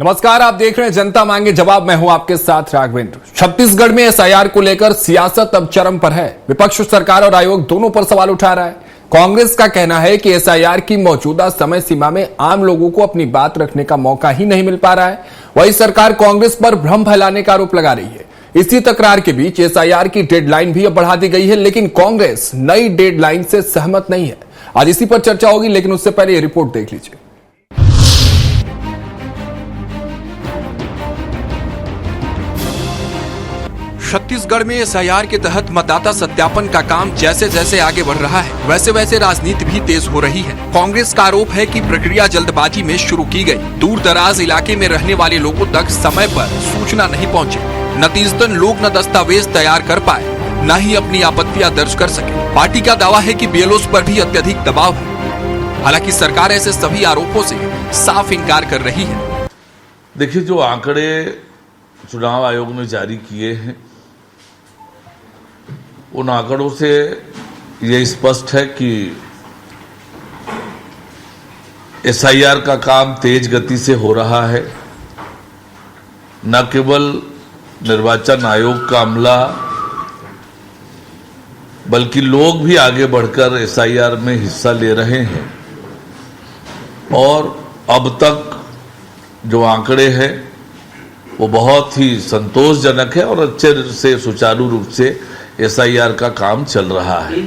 नमस्कार, आप देख रहे हैं जनता मांगे जवाब। मैं हूं आपके साथ राघवेंद्र। छत्तीसगढ़ में एसआईआर को लेकर सियासत अब चरम पर है। विपक्ष, सरकार और आयोग दोनों पर सवाल उठा रहा है। कांग्रेस का कहना है कि एसआईआर की मौजूदा समय सीमा में आम लोगों को अपनी बात रखने का मौका ही नहीं मिल पा रहा है। वहीं सरकार कांग्रेस पर भ्रम फैलाने का आरोप लगा रही है। इसी तकरार के बीच एसआईआर की डेडलाइन भी अब बढ़ा दी गई है, लेकिन कांग्रेस नई डेडलाइन से सहमत नहीं है। आज इसी पर चर्चा होगी, लेकिन उससे पहले ये रिपोर्ट देख लीजिए। छत्तीसगढ़ में एसआईआर के तहत मतदाता सत्यापन का काम जैसे जैसे आगे बढ़ रहा है, वैसे वैसे राजनीति भी तेज हो रही है। कांग्रेस का आरोप है कि प्रक्रिया जल्दबाजी में शुरू की गई। दूर दराज इलाके में रहने वाले लोगों तक समय पर सूचना नहीं पहुंचे। नतीजतन लोग न दस्तावेज तैयार कर पाए, न ही अपनी आपत्तियां दर्ज कर सके। पार्टी का दावा है कि बीएलओस पर भी अत्यधिक दबाव है। हालांकि सरकार ऐसे सभी आरोपों से साफ इनकार कर रही है। देखिए, जो आंकड़े चुनाव आयोग ने जारी किए हैं, उन आंकड़ों से ये स्पष्ट है कि एसआईआर का काम तेज गति से हो रहा है। न केवल निर्वाचन आयोग का अमला, बल्कि लोग भी आगे बढ़कर एसआईआर में हिस्सा ले रहे हैं। और अब तक जो आंकड़े हैं वो बहुत ही संतोषजनक है और अच्छे से सुचारू रूप से एसआईआर का काम चल रहा है।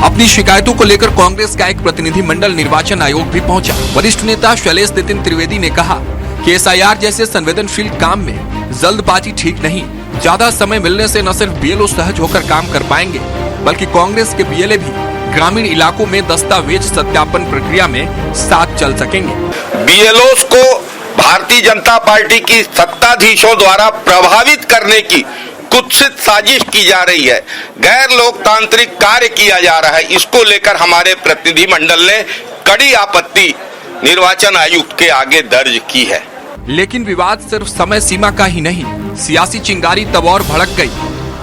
अपनी शिकायतों को लेकर कांग्रेस का एक प्रतिनिधि मंडल निर्वाचन आयोग भी पहुंचा। वरिष्ठ नेता शैलेश नितिन त्रिवेदी ने कहा कि एसआईआर जैसे संवेदनशील काम में जल्दबाजी ठीक नहीं। ज्यादा समय मिलने से न सिर्फ बीएलओ सहज होकर काम कर पाएंगे, बल्कि कांग्रेस के बीएलए भी ग्रामीण इलाकों में दस्तावेज सत्यापन प्रक्रिया में साथ चल सकेंगे। बीएलओस को भारतीय जनता पार्टी की सत्ताधीशों द्वारा प्रभावित करने की कुत्सित साजिश की जा रही है। गैर लोकतांत्रिक कार्य किया जा रहा है। इसको लेकर हमारे प्रतिनिधि मंडल ने कड़ी आपत्ति निर्वाचन आयुक्त के आगे दर्ज की है। लेकिन विवाद सिर्फ समय सीमा का ही नहीं, सियासी चिंगारी तब और भड़क गई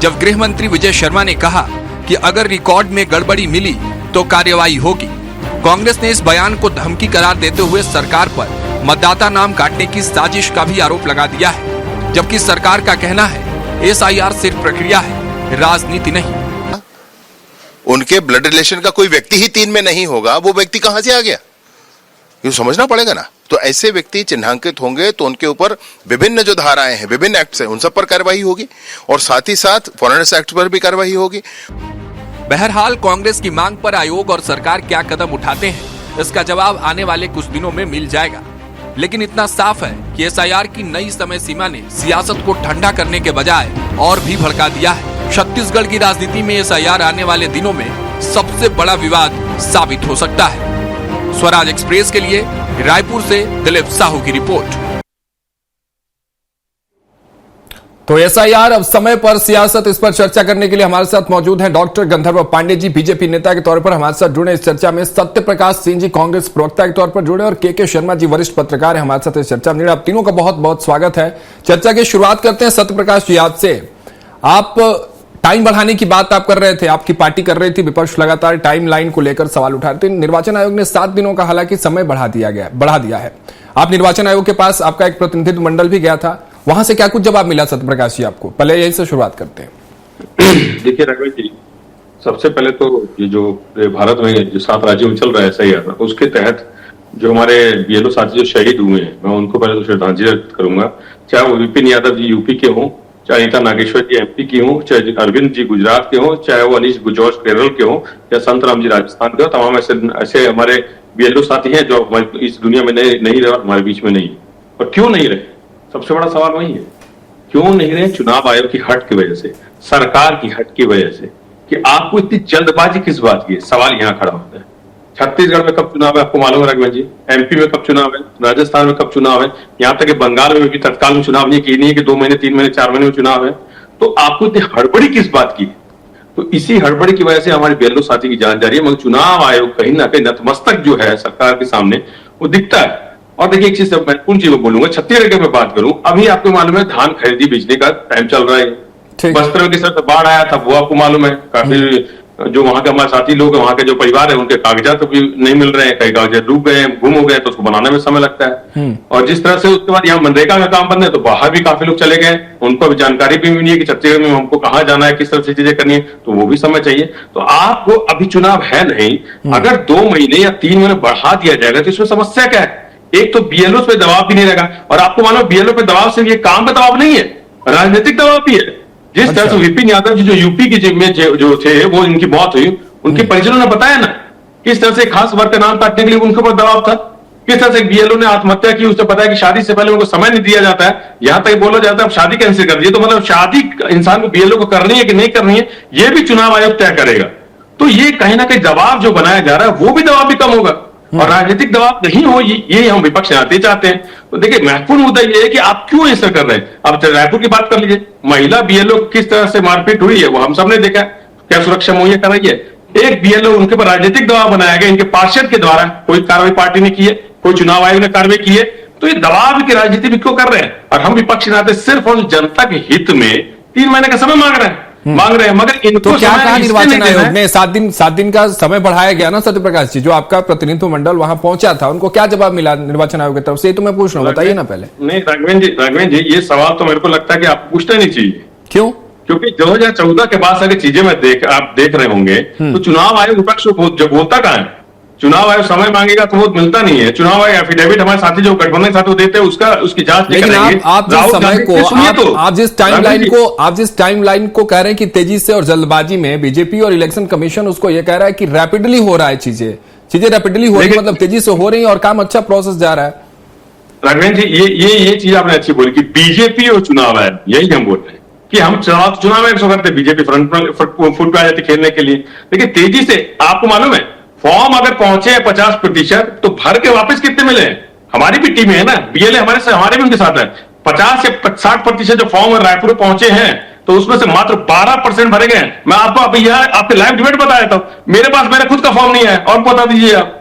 जब गृह मंत्री विजय शर्मा ने कहा कि अगर रिकॉर्ड में गड़बड़ी मिली तो कार्रवाई होगी। कांग्रेस ने इस बयान को धमकी करार देते हुए सरकार पर मतदाता नाम काटने की साजिश का भी आरोप लगा दिया है, जबकि सरकार का कहना है एसआईआर सिर्फ प्रक्रिया है, राजनीति नहीं। उनके ब्लड रिलेशन का कोई व्यक्ति ही 3 में नहीं होगा, वो व्यक्ति कहां से आ गया, ये समझना पड़ेगा ना। तो ऐसे व्यक्ति चिन्हांकित होंगे तो उनके ऊपर विभिन्न जो धाराएं हैं, विभिन्न एक्ट्स हैं, उन सब पर कार्रवाई होगी और साथ ही साथ फॉरेनर्स एक्ट पर भी कार्रवाई होगी। बहरहाल कांग्रेस की मांग पर आयोग और सरकार क्या कदम उठाते हैं, इसका जवाब आने वाले कुछ दिनों में मिल जाएगा। लेकिन इतना साफ है कि एसआईआर की नई समय सीमा ने सियासत को ठंडा करने के बजाय और भी भड़का दिया है। छत्तीसगढ़ की राजनीति में एसआईआर आने वाले दिनों में सबसे बड़ा विवाद साबित हो सकता है। स्वराज एक्सप्रेस के लिए रायपुर से दिलीप साहू की रिपोर्ट। तो एसआईआर अब समय पर सियासत, इस पर चर्चा करने के लिए हमारे साथ मौजूद हैं डॉक्टर गंधर्व पांडे जी, बीजेपी नेता के तौर पर हमारे साथ जुड़े इस चर्चा में। सत्य प्रकाश सिंह जी, कांग्रेस प्रवक्ता के तौर पर जुड़े, और के शर्मा जी, वरिष्ठ पत्रकार हैं, हमारे साथ इस चर्चा में जुड़े। आप तीनों का बहुत बहुत स्वागत है। चर्चा की शुरुआत करते हैं सत्य प्रकाश जी आपसे। आप टाइम बढ़ाने की बात आप कर रहे थे, आपकी पार्टी कर रही थी, विपक्ष लगातार टाइम लाइन को लेकर सवाल उठा रहे थे। निर्वाचन आयोग ने 7 दिनों का हालांकि समय बढ़ा दिया है। आप निर्वाचन आयोग के पास आपका एक प्रतिनिधित्व मंडल भी गया था, वहां से क्या कुछ जवाब मिला सत्य प्रकाश जी आपको? पहले यही से शुरुआत करते हैं। देखिए राघव जी, सबसे पहले तो ये जो भारत में जो 7 राज्यों में चल रहा है एसआईआर, उसके तहत जो हमारे बीएलओ साथी जो शहीद हुए हैं, मैं उनको पहले तो श्रद्धांजलि अर्पित करूंगा। चाहे वो विपिन यादव जी यूपी के हों, चाहे अनीता नागेश्वर जी एमपी की हों, चाहे अरविंद जी गुजरात के हों, चाहे वो अनीश गुजौर केरल के हों, या संतराम जी राजस्थान के हो, तमाम ऐसे हमारे बीएलओ साथी हैं जो इस दुनिया में नहीं रहे, हमारे बीच में नहीं। और क्यों नहीं रहे, सबसे बड़ा सवाल वही है। क्यों नहीं रहे? चुनाव आयोग की हट की वजह से, सरकार की हट की वजह से, कि आपको इतनी जल्दबाजी किस बात की है, सवाल यहां खड़ा होता है। छत्तीसगढ़ में कब चुनाव है आपको मालूम है राघवन जी? एमपी में कब चुनाव है? राजस्थान में कब चुनाव है? यहां तक कि बंगाल में भी तत्काल में चुनाव नहीं है कि 2 महीने 3 महीने 4 महीने में चुनाव है। तो आपको इतनी हड़बड़ी किस बात की? तो इसी हड़बड़ी की वजह से हमारे बीएलओ साथी की जान जा रही है। मगर चुनाव आयोग कहीं ना कहीं नतमस्तक जो है सरकार के सामने, वो दिखता है। और देखिए, एक चीज महत्वपूर्ण चीज बोलूंगा, छत्तीसगढ़ की मैं बात करूं, अभी आपको मालूम है धान खरीदी बिजली का टाइम चल रहा है। बस्तर के साथ बाढ़ आया था, वो आपको मालूम है, काफी जो वहां के हमारे साथी लोग हैं, वहां के जो परिवार है, उनके कागजात भी नहीं मिल रहे हैं, कई कागजात डूब गए हैं, गुम हो गए, तो उसको बनाने में समय लगता है। और जिस तरह से उसके बाद यहाँ मनरेगा का काम बंद है, तो बाहर भी काफी लोग चले गए, उनको अभी जानकारी भी नहीं है कि छत्तीसगढ़ में हमको कहाँ जाना है, किस तरह से चीजें करनी है, तो वो भी समय चाहिए। तो आपको अभी चुनाव है नहीं, अगर 2 महीने या 3 महीने बढ़ा दिया जाएगा तो इसमें समस्या क्या है? एक तो बीएलओ पे दबाव भी नहीं रहेगा, और आपको मानो बीएलओ पे दबाव सिर्फ ये काम पे दबाव नहीं है, राजनीतिक दबाव भी है। जिस तरह से विपिन यादव जी जो यूपी की में जो थे, वो इनकी मौत हुई, उनके परिजनों ने बताया ना किस तरह से खास वर्ग का नाम काटने के लिए उनके ऊपर दबाव था, किस तरह से बीएलओ ने आत्महत्या की, उसने बताया कि शादी से पहले उनको समय नहीं दिया जाता है, यहां तक बोला जाता है शादी कैंसिल कर दीजिए। तो मतलब शादी इंसान को बीएलओ को करनी है कि नहीं करनी है, ये भी चुनाव आयोग तय करेगा। तो ये कहीं ना कहीं दबाव जो बनाया जा रहा है, वो भी दबाव भी कम होगा, और राजनीतिक दबाव नहीं हो, ये हम विपक्ष आते चाहते हैं। तो देखिए, महत्वपूर्ण मुद्दा ये है कि आप क्यों ऐसा कर रहे हैं। अब रायपुर की बात कर लीजिए, महिला बीएलओ किस तरह से मारपीट हुई है, वो हम सबने देखा, क्या सुरक्षा मुहैया कर रही है। एक बीएलओ, उनके पर राजनीतिक दबाव बनाया गया, इनके पार्षद के द्वारा, कोई कार्रवाई पार्टी ने की है, कोई चुनाव आयोग ने कार्रवाई की है, तो ये दबाव की राजनीति भी क्यों कर रहे हैं। और हम विपक्ष नाते सिर्फ और जनता के हित में 3 महीने का समय मांग रहे हैं, मगर इनको तो क्या कहा निर्वाचन आयोग ने? 7 दिन का समय बढ़ाया गया ना सत्य प्रकाश जी, जो आपका प्रतिनिधित्व मंडल वहां पहुंचा था, उनको क्या जवाब मिला निर्वाचन आयोग की तरफ से? ये तो मैं पूछ रहा हूँ, बताइए ना पहले। नहीं राघवेंद्र जी, ये सवाल तो मेरे को लगता है कि आप पूछना नहीं चाहिए। क्यों? क्योंकि 2014 के बाद सारी चीजें आप देख रहे होंगे, तो चुनाव आयोग विपक्ष को जो बोलता कहां है? चुनाव आयोग समय मांगेगा तो वो मिलता नहीं है। चुनाव आयोग एफिडेविट हमारे साथी जो गठबंधन के साथ वो देते हैं, उसकी जांच नहीं करेंगे। लेकिन आप जिस समय को, आप जिस टाइमलाइन को कह रहे हैं कि तेजी से और जल्दबाजी में, बीजेपी और इलेक्शन कमीशन उसको ये कह रहा है कि रैपिडली हो रहा है, चीजें रैपिडली हो रही है, मतलब तेजी से हो रही है और काम अच्छा प्रोसेस जा रहा है। राघवेंद्र जी, ये चीज आपने अच्छी बोली कि बीजेपी और चुनाव आयोग, यही हम बोल रहे हैं कि हम चुनाव आयोग करते, बीजेपी फुट पे आ जाती खेलने के लिए। लेकिन तेजी से, आपको मालूम है, फॉर्म अगर पहुंचे 50%, तो भर के वापस कितने मिले? हमारी भी टीम है ना, बीएलए हमारे भी उनके साथ है। 50 से 60% जो फॉर्म रायपुर में पहुंचे हैं, तो उसमें से मात्र 12% भरे गए हैं। मैं आपको अभी यहाँ आपके लाइव डिबेट बता देता हूं, मेरे पास मेरा खुद का फॉर्म नहीं है, और बता दीजिए आप,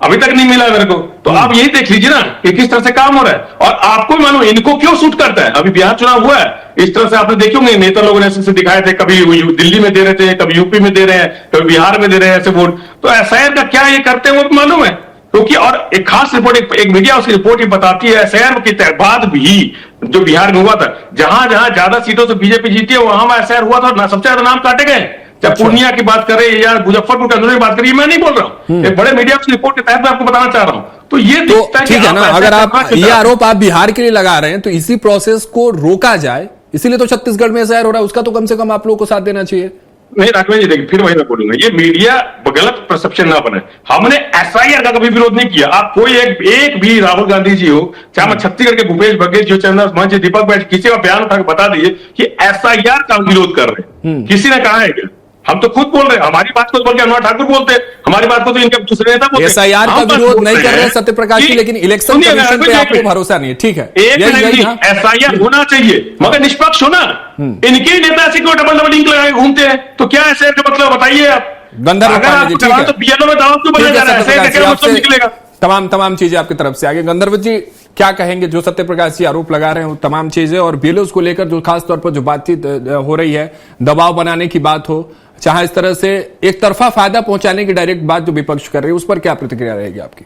अभी तक नहीं मिला मेरे को। तो आप यही देख लीजिए ना कि किस तरह से काम हो रहा है। और आपको मानो इनको क्यों सूट करता है। अभी बिहार चुनाव हुआ है, इस तरह से आपने देखे होंगे, नेता लोगों ने ऐसे दिखाए थे, कभी दिल्ली में दे रहे थे, कभी यूपी में दे रहे हैं, कभी बिहार में दे रहे हैं ऐसे वोट। तो एसआईआर का क्या ये करते हैं वो भी मालूम है, क्योंकि और एक खास रिपोर्ट, एक मीडिया उसकी रिपोर्ट बताती है, एसआईआर के बाद भी जो बिहार में हुआ था, जहां जहां ज्यादा सीटों से बीजेपी जीती है, वहां एसआईआर हुआ था, सबसे ज्यादा नाम काटे गए। चाहे पूर्णिया की बात करें या मुजफ्फरपुर के अंदर की बात करें, मैं नहीं बोल रहा हूं, एक बड़े मीडिया की रिपोर्ट के तहत मैं आपको बताना चाह रहा हूं। तो ये दिखता है, ठीक है ना, अगर आप ये आरोप आप बिहार के लिए लगा रहे हैं, तो इसी प्रोसेस को रोका जाए, इसीलिए तो छत्तीसगढ़ में एसआईआर हो रहा है, उसका तो कम से कम आप लोगों को साथ देना चाहिए। नहीं राघवेंद्र जी, देखिए फिर वही मैं बोलूंगा, ये मीडिया गलत परसेप्शन ना बने। हमने एसआईआर का कभी विरोध नहीं किया। आप कोई एक भी राहुल गांधी जी हो, चाहे मैं छत्तीसगढ़ के भूपेश बघेल जी, चंद्र मंच, दीपक बैठ, किसी का बयान उठा के बता दीजिए कि एसआईआर का विरोध कर रहे हैं। किसी ने कहा है क्या? हम तो खुद बोल रहे हैं, हमारी बात को तो बल्कि अनुराग ठाकुर बोलते हैं, हमारी बात को तो इनके दूसरे नेता बोलते हैं। एसआईआर का विरोध नहीं कर रहे हैं सत्य प्रकाश जी, लेकिन इलेक्शन कमीशन पे आपको भरोसा नहीं है। ठीक है, एसआईआर होना चाहिए, मगर निष्पक्ष होना। इनके नेता ऐसे क्यों डबल लिंक लगा के घूमते हैं? तो क्या ऐसे का मतलब बताइए आप। गंधर्व पांडे जी, ठीक है, तो बीएलओ में दावा क्यों बदला जा रहा है? निकलेगा तमाम चीजें आपकी तरफ से आगे। गंधर्व जी क्या कहेंगे, जो सत्य प्रकाश जी आरोप लगा रहे हैं तमाम चीजें, और बीएलओ को लेकर जो खास तौर पर जो बातचीत हो रही है, दबाव बनाने की बात हो, चाहे इस तरह से एक तरफा फायदा पहुंचाने की डायरेक्ट बात जो विपक्ष कर रही है, उस पर क्या प्रतिक्रिया रहेगी आपकी?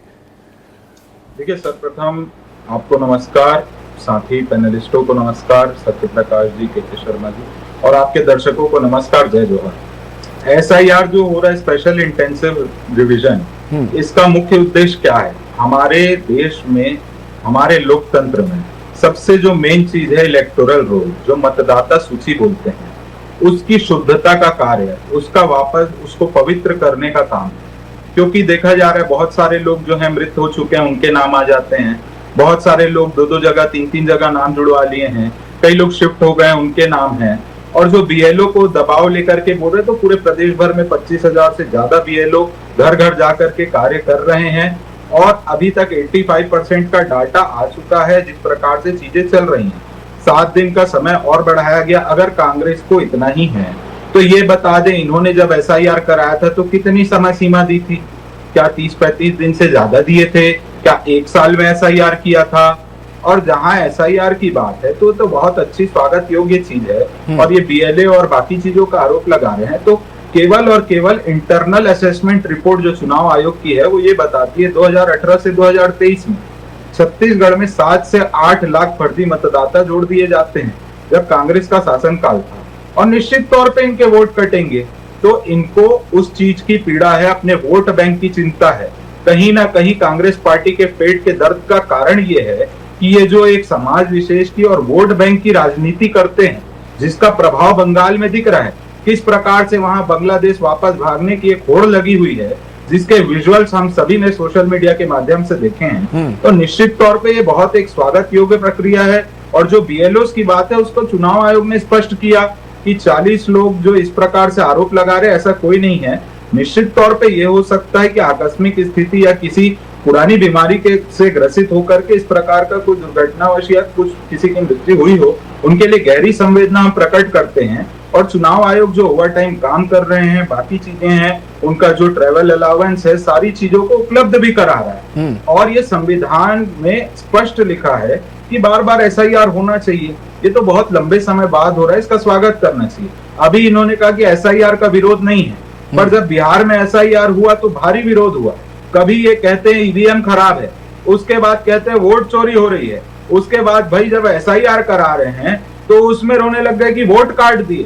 देखिए, सर्वप्रथम आपको नमस्कार, साथी पैनलिस्टों को नमस्कार, सत्य प्रकाश जी, के शर्मा जी, और आपके दर्शकों को नमस्कार, जय जोहर। एसआईआर जो हो रहा है, स्पेशल इंटेंसिव रिवीजन, इसका मुख्य उद्देश्य क्या है? हमारे देश में, हमारे लोकतंत्र में सबसे जो मेन चीज है इलेक्टोरल रोल, जो मतदाता सूची बोलते हैं, उसकी शुद्धता का कार्य है, उसका वापस उसको पवित्र करने का काम है। क्योंकि देखा जा रहा है बहुत सारे लोग जो है मृत हो चुके हैं, उनके नाम आ जाते हैं। बहुत सारे लोग 2-2 जगह 3-3 जगह नाम जुड़वा लिए हैं, कई लोग शिफ्ट हो गए, उनके नाम हैं। और जो बीएलओ को दबाव लेकर के बोल रहे, तो पूरे प्रदेश भर में 25,000 से ज्यादा बीएलओ घर घर जाकर के कार्य कर रहे हैं, और अभी तक 85% का डाटा आ चुका है। जिस प्रकार से चीजें चल रही हैं, 7 दिन का समय और बढ़ाया गया। अगर कांग्रेस को इतना ही है तो ये बता दें, इन्होंने जब एसआईआर कराया था तो कितनी समय सीमा दी थी? क्या 30-35 दिन से ज्यादा दिए थे? क्या 1 साल में एसआईआर किया था? और जहां एसआईआर की बात है तो बहुत अच्छी स्वागत योग्य चीज है। और ये बीएलए और बाकी चीजों का आरोप लगा रहे हैं, तो केवल और केवल इंटरनल असेसमेंट रिपोर्ट जो चुनाव आयोग की है वो ये बताती है 2018 से 2023 में छत्तीसगढ़ में 7 से 8 लाख फर्जी मतदाता जोड़ दिए जाते हैं जब कांग्रेस का शासनकाल था, और निश्चित तौर पे इनके वोट कटेंगे। तो इनको उस चीज की पीड़ा है, अपने वोट बैंक की चिंता है। कहीं ना कहीं कांग्रेस पार्टी के पेट के दर्द का कारण ये है कि ये जो एक समाज विशेष की और वोट बैंक की राजनीति करते हैं, जिसका प्रभाव बंगाल में दिख रहा है, किस प्रकार से वहां बांग्लादेश वापस भागने की एक होड़ लगी हुई है, जिसके विजुअल्स हम सभी ने सोशल मीडिया के माध्यम से देखे हैं। तो निश्चित तौर पे ये बहुत एक स्वागत योग्य प्रक्रिया है। और जो बीएलओ की बात है उसको चुनाव आयोग ने स्पष्ट किया कि 40 लोग जो इस प्रकार से आरोप लगा रहे, ऐसा कोई नहीं है। निश्चित तौर पे ये हो सकता है कि आकस्मिक स्थिति या किसी पुरानी बीमारी के से ग्रसित होकर के इस प्रकार का कोई दुर्घटनावश या कुछ किसी की मृत्यु हुई हो, उनके लिए गहरी संवेदना हम प्रकट करते हैं। और चुनाव आयोग जो ओवर टाइम काम कर रहे हैं, बाकी चीजें हैं, उनका जो ट्रेवल अलाउंस है, सारी चीजों को उपलब्ध भी करा रहा है। और ये संविधान में स्पष्ट लिखा है कि बार बार एसआईआर होना चाहिए। ये तो बहुत लंबे समय बाद हो रहा है, इसका स्वागत करना चाहिए। अभी इन्होंने कहा कि एसआईआर का विरोध नहीं है, पर जब बिहार में एसआईआर हुआ तो भारी विरोध हुआ। कभी ये कहते हैं ईवीएम खराब है, उसके बाद कहते हैं वोट चोरी हो रही है, उसके बाद भाई जब एसआईआर करा रहे हैं तो उसमें रोने लग गए कि वोट काट दिए।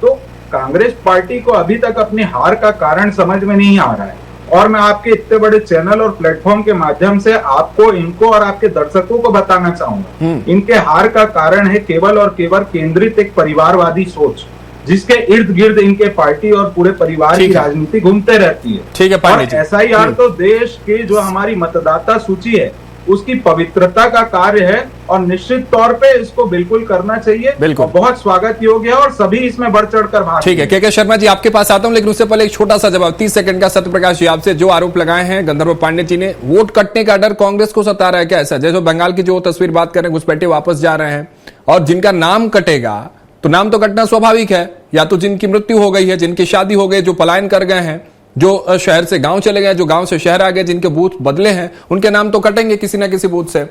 तो कांग्रेस पार्टी को अभी तक अपनी हार का कारण समझ में नहीं आ रहा है। और मैं आपके इतने बड़े चैनल और प्लेटफॉर्म के माध्यम से आपको, इनको और आपके दर्शकों को बताना चाहूंगा, इनके हार का कारण है केवल और केवल केंद्रित एक परिवारवादी सोच, जिसके इर्द गिर्द इनके पार्टी और पूरे परिवार की राजनीति घूमते रहती है। ठीक है पांडे जी। एसआईआर तो देश के जो हमारी मतदाता सूची है उसकी पवित्रता का कार्य है, और निश्चित तौर पे इसको बिल्कुल करना चाहिए। बिल्कुल, बहुत स्वागत योग्य है और सभी इसमें बढ़ चढ़कर भाग। ठीक है के शर्मा जी, आपके पास आता हूं, लेकिन उससे पहले एक छोटा सा जवाब 30 सेकंड का सत्यप्रकाश जी आपसे। जो आरोप लगाए हैं गंधर्व पांडे जी ने, वोट कटने का डर कांग्रेस को सता रहा है क्या? ऐसा जैसे बंगाल की जो तस्वीर बात करें, घुसपैठे वापस जा रहे हैं, और जिनका नाम कटेगा तो नाम तो कटना स्वाभाविक है, या तो जिनकी मृत्यु हो गई है, जिनकी शादी हो गई, जो पलायन कर गए हैं, जो शहर से गांव चले गए, जो गांव से शहर आ गए, जिनके बूथ बदले हैं, उनके नाम तो कटेंगे किसी ना किसी बूथ से।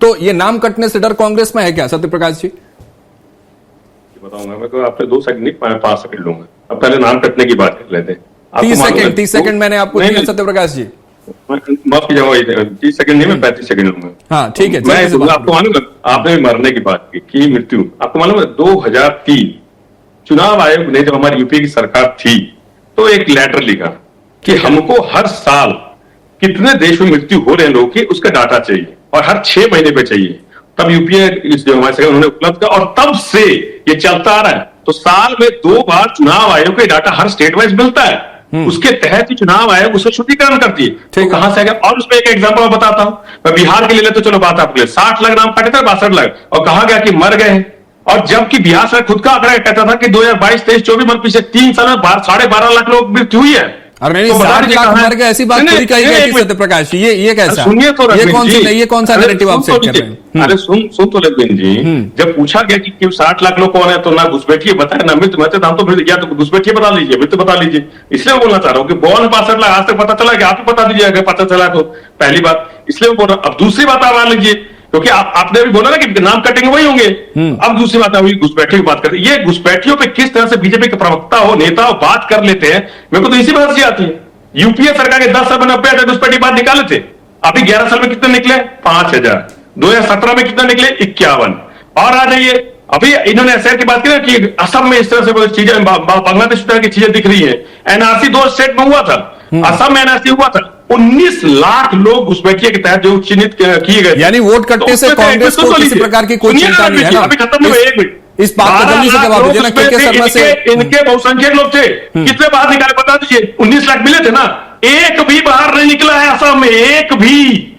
तो ये नाम कटने से डर कांग्रेस में है क्या सत्यप्रकाश जी? बताऊंगा मैं, तो आपने 2 सेकंड नहीं 5 सेकंड लूंगा। अब पहले नाम कटने की बात कर लेते हैं। 30 सेकंड मैंने आपको दिया सत्यप्रकाश जी। माफ कीजिएगा, 30 सेकंड नहीं, मैं 35 सेकंड लूंगा। हाँ ठीक है। मैं आपको मालूम, आपने मरने की बात की मृत्यु, आपको मालूम है 2003 चुनाव आयोग ने, जब हमारी यूपी की सरकार थी, तो एक लेटर लिखा कि हमको हर साल कितने देश में मृत्यु हो रहे हैं लोगों की, उसका डाटा चाहिए, और हर 6 महीने पे चाहिए। तब यूपीए जो हमारे सरकार उन्होंने उपलब्ध किया, और तब से ये चलता आ रहा है। तो साल में 2 बार चुनाव आयोग का डाटा हर स्टेट वाइज मिलता है, उसके तहत ही चुनाव आयोग उसे शुद्धिकरण करती है। तो कहां से आ गया? और उसमें एक एग्जांपल बताता हूं, मैं बिहार के लिए तो चलो बात आपके लिए, 60 लाख नाम कटे थे, 62 लाख, और कहा गया कि मर गए। और जबकि बिहार सरकार खुद का आंकड़ा कहता था कि 2022, 23, 24 मन पीछे 3 साल में 12.5 लाख लोग मृत्यु हुई है। अरे नहीं, 60 लाख मर गए, ऐसी बात थोड़ी कही गई थी सत्यप्रकाश जी। ये कैसा? सुनिए तो, ये कौन सा नैरेटिव आप सेट कर रहे हैं? अरे सुन तो रघुवीर जी, जब पूछा गया कि 60 लाख लोग कौन है, तो ना घुसपैठिए बताया, ना मृत्यु बताया, हम तो फिर या तो घुसपैठिए बता लीजिए, मृत्यु बता लीजिए। इसलिए मैं बोलना चाह रहा हूँ कि 62 लाख आज तक पता चला कि आप ही बता दीजिए, अगर पता चला तो पहली बात। इसलिए मैं बोल रहा हूँ। अब दूसरी बात आप मान लीजिए, क्योंकि आपने भी बोला ना कि नाम कटेंगे वही होंगे। अब दूसरी बात है, घुसपैठियों की बात करते हैं। ये घुसपैठियों पे किस तरह से बीजेपी के प्रवक्ता हो, नेता हो, बात कर लेते हैं, मेरे को तो इसी बात से आती है। यूपीए सरकार के 10 साल में 90,000 घुसपैठी बात निकाले थे, अभी 11 साल में कितने निकले? 5,000। 2017 में कितने निकले? 51। और आ जाइए, अभी इन्होंने एसआईआर की बात की ना कि असम में इस तरह से चीजें, बांग्लादेश इस तरह की चीजें दिख रही है। एनआरसी 2 स्टेट में हुआ था, असम में एनआरसी हुआ था, 19 लाख लोग घुसपैठिए के तहत जो चिन्हित किए गए। यानी वोट कटने से कांग्रेस को किसी प्रकार की कोई चिंता नहीं है ना? अभी खत्म नहीं हुआ, 1 मिनट, इस बात का जल्दी से जवाब दीजिए ना। के शर्मा से इनके बहुसंख्यक लोग थे, कितने बाहर निकाले बता दीजिए? 19 लाख मिले थे ना, एक भी बाहर नहीं निकला है असम में, एक भी।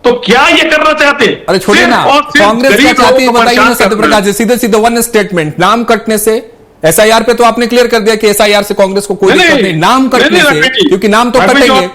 तो क्या ये करना चाहते हैं? अरे छोड़िए ना, कांग्रेस क्या चाहती है बताइए ना सत्यप्रकाश जी। सीधे सीधे 1 स्टेटमेंट, नाम कटने से। एसआईआर पे तो आपने क्लियर कर दिया कि एसआईआर से कांग्रेस को कोई दिक्कत नहीं, नाम कटने से, क्योंकि नाम तो कटेंगे।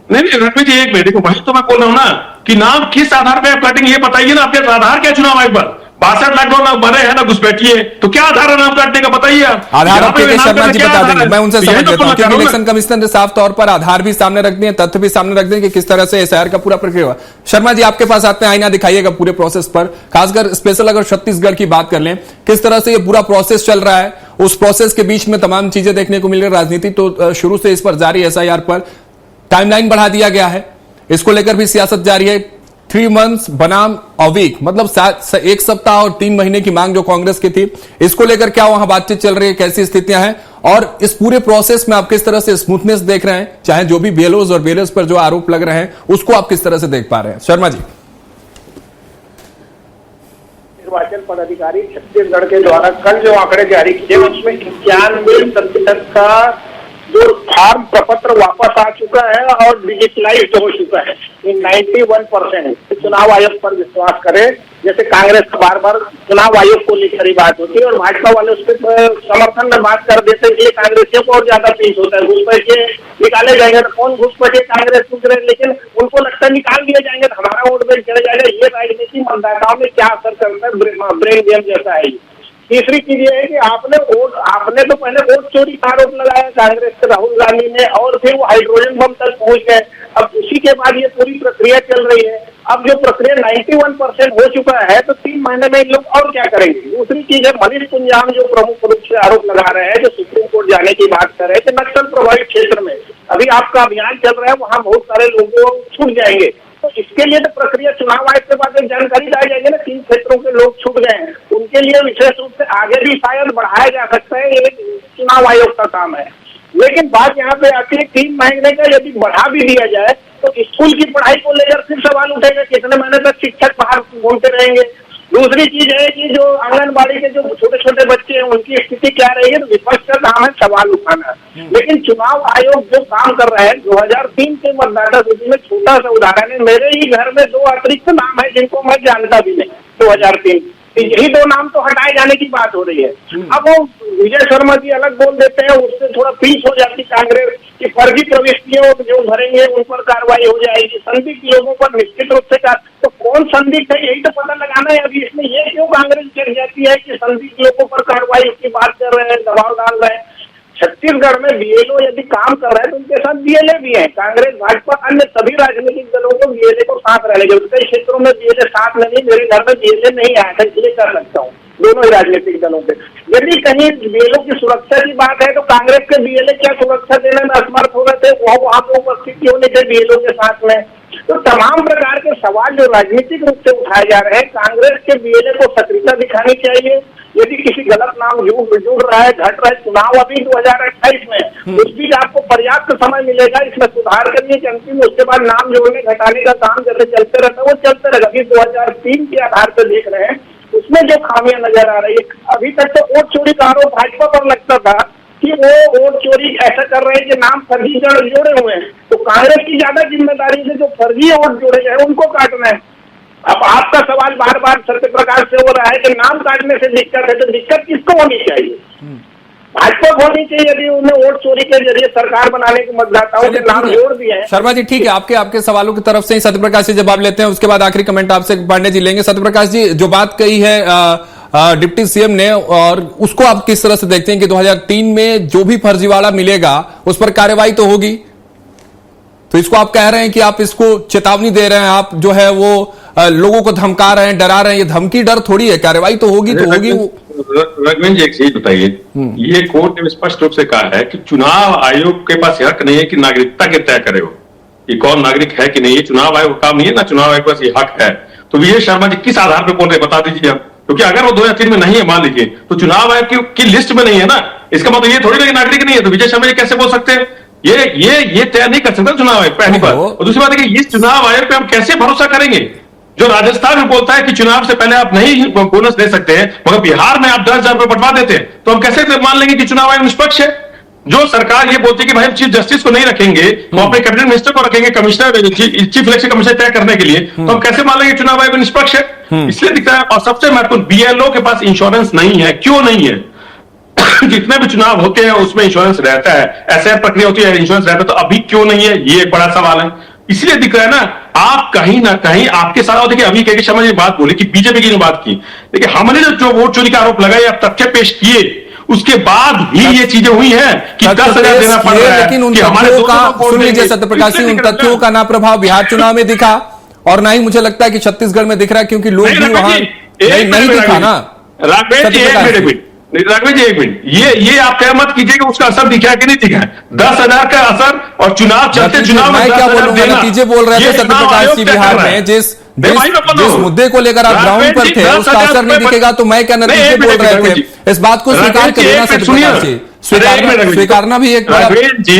नहीं रघुवीर जी, एक मिनट देखो, वही तो मैं बोल रहा हूं ना कि नाम किस आधार पर आप कटेंगे, ये बताइए ना। आपके आधार क्या चुनाव आयोग पर? 62 लाख लोग बने हैं ना घुसपैठिए, तो क्या आधार है नाम काटने का, बताइए आप। आधार यहाँ आप पे के नाम शर्मा काटने जी क्या बता आधार देंगे, है? मैं उनसे तो समझ यही तो लेता हूं, बोलना चाह क्योंकि रहा हूं इलेक्शन ना। कमिश्नर ने साफ तौर पर आधार भी सामने रख दिए, तथ्य भी सामने रख दिए कि किस तरह से एसआईआर का पूरा प्रक्रिया हुआ। शर्मा जी आपके पास आते हैं, आईना दिखाइएगा पूरे प्रोसेस पर, खासकर स्पेशल अगर छत्तीसगढ़ की बात कर लें, किस तरह से ये पूरा प्रोसेस चल रहा है, उस प्रोसेस के बीच में तमाम चीजें देखने को मिल रही है। राजनीति तो शुरू से इस पर जारी, एसआईआर पर टाइमलाइन बढ़ा दिया गया है, इसको लेकर भी सियासत जारी है। 3 months बनाम अ वीक, मतलब 1 सप्ताह और 3 महीने की मांग जो कांग्रेस की थी, इसको लेकर क्या वहां बातचीत चल रही है, कैसी स्थितियां हैं, और इस पूरे प्रोसेस में आप किस तरह से स्मूथनेस देख रहे हैं, चाहे जो भी बीएलओज और बीएलएस पर जो आरोप लग रहे हैं उसको आप किस तरह से देख पा रहे हैं? शर्मा जी। निर्वाचन पदाधिकारी छत्तीसगढ़ के द्वारा कल जो आंकड़े जारी किए उसमें 91% का जो फॉर्म प्रपत्र वापस आ चुका है और डिजिटलाइज्ड हो चुका है। 91% चुनाव आयोग पर विश्वास करें, जैसे कांग्रेस का बार बार चुनाव आयोग को लेकर ही बात होती है और भाजपा वाले उस पर समर्थन में बात कर देते हैं, इसलिए कांग्रेसियों को और ज्यादा पीस होता है। घुसपैठिए निकाले जाएंगे तो कौन घुसपैठिए, कांग्रेस पूछ रहे, लेकिन उनको लगता है निकाल दिए जाएंगे तो हमारा वोट बैंक चला जाएगा। ये राजनीति मतदाताओं में क्या असर करता है, ब्रेन गेम जैसा है। तीसरी चीज ये है कि आपने तो पहले वोट चोरी का आरोप लगाया कांग्रेस के राहुल गांधी ने, और फिर वो हाइड्रोजन बम तक पहुंच गए। अब उसी के बाद ये पूरी प्रक्रिया चल रही है। अब जो प्रक्रिया 91% हो चुका है तो 3 महीने में इन लोग और क्या करेंगे। दूसरी चीज है मनीष कुंजाम जो प्रमुख रूप से आरोप लगा रहे हैं, जो सुप्रीम कोर्ट जाने की बात कर रहे हैं कि नक्सल प्रभावित क्षेत्र में अभी आपका अभियान चल रहा है, वहां बहुत सारे लोगों छूट जाएंगे। तो इसके लिए तो प्रक्रिया चुनाव आयोग के बाद एक जानकारी लाई जाएगी ना, 3 क्षेत्रों के लोग छूट गए हैं, उनके लिए विशेष रूप से आगे भी शायद बढ़ाया जा सकता है, ये चुनाव आयोग का काम है। लेकिन बात यहाँ पे आती है 3 महीने का यदि बढ़ा भी दिया जाए तो स्कूल की पढ़ाई को लेकर फिर सवाल उठेगा, कितने महीने तक शिक्षक बाहर घूमते रहेंगे। दूसरी चीज है कि जो आंगनबाड़ी के जो छोटे छोटे बच्चे हैं उनकी स्थिति क्या रहेगी, तो विपक्ष का काम है सवाल उठाना। लेकिन चुनाव आयोग जो काम कर रहा है, 2003 के मतदाता सूची में छोटा सा उदाहरण है, मेरे ही घर में 2 अतिरिक्त नाम है जिनको मैं जानता भी नहीं। 2003 यही 2 नाम तो हटाए जाने की बात हो रही है। अब वो विजय शर्मा जी अलग बोल देते हैं, उससे थोड़ा पीस हो जाती कांग्रेस की, फर्जी प्रविष्टियों जो भरेंगे उन पर कार्रवाई हो जाएगी, संदिग्ध लोगों पर निश्चित रूप से तो कौन संदिग्ध है यही तो पता लगाना है। अभी इसमें ये क्यों कांग्रेस चल जाती है कि संदिग्ध लोगों पर कार्रवाई की बात कर रहे हैं, दबाव डाल रहे हैं। छत्तीसगढ़ में बीएलओ यदि काम कर रहे हैं तो उनके साथ बीएलए भी है। कांग्रेस भाजपा अन्य सभी राजनीतिक दलों को बीएलए को साथ रहने के, कई क्षेत्रों में बीएलए साथ नहीं, मेरे घर में बीएलए नहीं आया था इसलिए कर सकता हूँ, दोनों ही राजनीतिक दलों के। यदि कहीं बीएलओ की सुरक्षा की बात है तो कांग्रेस के बीएलए क्या सुरक्षा देने में असमर्थ हो रहे थे, वो वहां पर उपस्थित क्यों नहीं थे बीएलओ के साथ में। तो तमाम प्रकार के सवाल जो राजनीतिक रूप से उठाए जा रहे हैं, कांग्रेस के बीएलए को सक्रियता दिखानी चाहिए। यदि किसी गलत नाम जुड़ रहा है, घट रहा है, चुनाव अभी 2028 में, उस बीच आपको पर्याप्त समय मिलेगा इसमें सुधार करने के अंतिम, उसके बाद नाम जोड़ने घटाने का काम जैसे चलते रहता है वो चलते रहेगा। अभी 2003 के आधार पर देख रहे हैं, उसमें जो खामियां नजर आ रही है। अभी तक तो वोट चोरी का आरोप भाजपा पर लगता था कि वो वोट चोरी ऐसा कर रहे हैं कि नाम फर्जी जोड़े हुए हैं, तो कांग्रेस की ज्यादा जिम्मेदारी है जो फर्जी वोट जोड़े गए उनको काटना है। अब आपका सवाल बार बार सत्य प्रकाश से हो रहा है कि नाम काटने से दिक्कत है, तो दिक्कत किसको होनी चाहिए? भाजपा को होनी चाहिए यदि उन्हें वोट चोरी के जरिए सरकार बनाने के मतदाताओं के नाम जोड़ दिए हैं। शर्मा जी ठीक है, आपके सवालों की तरफ से ही सत्य प्रकाश जी जवाब लेते हैं, उसके बाद आखिरी कमेंट आपसे पांडे जी लेंगे। सत्य प्रकाश जी, जो बात कही है डिप्टी सीएम ने, और उसको आप किस तरह से देखते हैं कि 2003 में जो भी फर्जीवाड़ा मिलेगा उस पर कार्रवाई तो होगी, तो इसको आप कह रहे हैं कि आप इसको चेतावनी दे रहे हैं, आप जो है वो लोगों को धमका रहे हैं, डरा रहे हैं, ये धमकी डर थोड़ी है, कार्रवाई तो होगी तो होगी। रघुवीर जी एक चीज बताइए, ये कोर्ट ने स्पष्ट रूप से कहा है कि चुनाव आयोग के पास हक नहीं है कि नागरिकता के तय करे हो कि कौन नागरिक है कि नहीं, ये चुनाव आयोग का काम नहीं है ना, चुनाव आयोग के पास ये हक है। तो विजय शर्मा जी किस आधार पर बोल रहे बता दीजिए आप, क्योंकि अगर वो 2003 में नहीं है मान लीजिए तो चुनाव आयोग की लिस्ट में नहीं है ना, इसका मतलब ये थोड़ी ना नागरिक नहीं है, तो विजय शर्मा जी कैसे बोल सकते हैं? ये तय नहीं कर सकता चुनाव आयोग, पहली बात। और दूसरी बात है कि इस चुनाव आयोग पे हम कैसे भरोसा करेंगे? जो राजस्थान में बोलता है कि चुनाव से पहले आप नहीं बोनस दे सकते हैं, मगर बिहार में आप 10,000 रुपए बंटवा देते हैं, तो हम कैसे मान लेंगे कि चुनाव आयोग निष्पक्ष है? जो सरकार ये बोलती है कि भाई हम चीफ जस्टिस को नहीं रखेंगे, वो अपने कैबिनेट मिनिस्टर को रखेंगे कमिश्नर, चीफ इलेक्शन कमिश्नर तय करने के लिए, तो हम कैसे मान लेंगे चुनाव आयोग निष्पक्ष है? इसलिए दिखता है। और सबसे महत्वपूर्ण, बीएलओ के पास इंश्योरेंस नहीं है। क्यों नहीं है? जितने भी चुनाव होते हैं उसमें इंश्योरेंस रहता है, ऐसे प्रक्रिया होती है, इंश्योरेंस रहता है, तो अभी क्यों नहीं है, ये एक बड़ा सवाल है। इसलिए दिख रहा है ना, आप कहीं ना कहीं आपके साथ, और देखिए अभी के शर्मा जी ने बात बोली कि बीजेपी की जो बात की, देखिए हमने जो वोट चोरी का आरोप लगाया, तथ्य पेश किए, उसके बाद ही ये चीजें हुई हैं कि 10,000 देना पड़ रहा है। लेकिन उन कि हमारे तथ्यों का, दोस्तों को सुन लीजिए देंगे। सत्यप्रकाश जी, इसलिए उन दिख रहा है तथ्यों का ना प्रभाव बिहार चुनाव में दिखा और ना ही मुझे लगता है कि छत्तीसगढ़ में दिख रहा है, क्योंकि लोग भी वहां नहीं दिखा ना। राघवेंद्र जी एक मिनट, राघवेंद्र जी एक मिनट, ये आप कह मत कीजिए कि उसका असर दिखा कि नहीं दिखा है। 10,000 का असर और चुनाव चलते चुनाव में मैं क्या 10,000 बोलूंगा, देना, नतीजे बोल रहे ये थे चुनाव सत्यप्रकाश आयोग जी तय कर बिहार रहा है। में जिस भाई मैं बोल रहा हूं। मुद्दे को लेकर आप ग्राउंड पर थे, उसका असर नहीं दिखेगा, तो मैं क्या नतीजे बोल रहे थे, इस बात को स्वीकार करिए सत्यप्रकाश जी। स्वीकारना भी एक राघवेंद्र जी,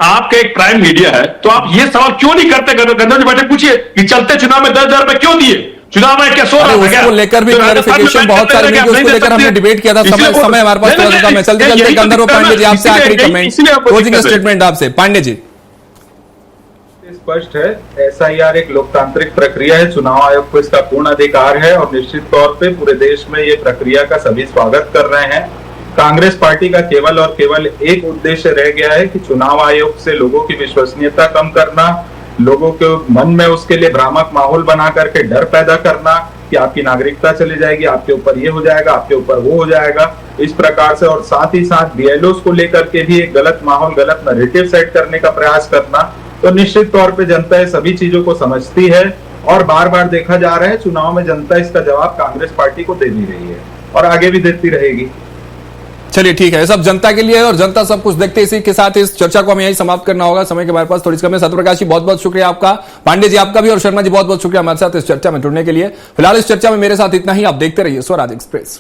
आपका एक प्राइम मीडिया है, तो आप ये सवाल क्यों नहीं करते? गंधर्व जी बैठे पूछिए कि चलते चुनाव में 10,000 रुपए क्यों दिए? चुनाव में क्या सो रहा था? उसको लेकर भी क्लैरिफिकेशन बहुत सारे मिले, उसको लेकर हमने डिबेट किया था। समय हमारे पास थोड़ा सा कम है, चलते चलते गंधर्व पांडे जी आपसे आखिरी कमेंट, क्लोजिंग स्टेटमेंट आपसे, पांडे जी। स्पष्ट है, एसआईआर एक लोकतांत्रिक प्रक्रिया है, चुनाव आयोग को इसका पूर्ण अधिकार है और निश्चित तौर पे पूरे देश में ये प्रक्रिया का सभी स्वागत कर रहे हैं। कांग्रेस पार्टी का केवल और केवल एक उद्देश्य रह गया है कि चुनाव आयोग से लोगों की विश्वसनीयता कम करना, लोगों के मन में उसके लिए भ्रामक माहौल बना करके डर पैदा करना कि आपकी नागरिकता चली जाएगी, आपके ऊपर ये हो जाएगा, आपके ऊपर वो हो जाएगा, इस प्रकार से, और साथ ही साथ बीएलओस को लेकर के भी एक गलत माहौल, गलत नैरेटिव सेट करने का प्रयास करना। तो निश्चित तौर पे जनता ये सभी चीजों को समझती है और बार बार देखा जा रहा है चुनाव में जनता इसका जवाब कांग्रेस पार्टी को दे भी रही है और आगे भी देती रहेगी। चलिए ठीक है, सब जनता के लिए और जनता सब कुछ देखते। इसी के साथ इस चर्चा को हमें यही समाप्त करना होगा, समय के हमारे पास थोड़ी कम है। सत्यप्रकाश जी बहुत बहुत शुक्रिया आपका, पांडे जी आपका भी, और शर्मा जी बहुत बहुत शुक्रिया हमारे साथ इस चर्चा में जुड़ने के लिए। फिलहाल इस चर्चा में मेरे साथ इतना ही। आप देखते रहिए स्वराज एक्सप्रेस।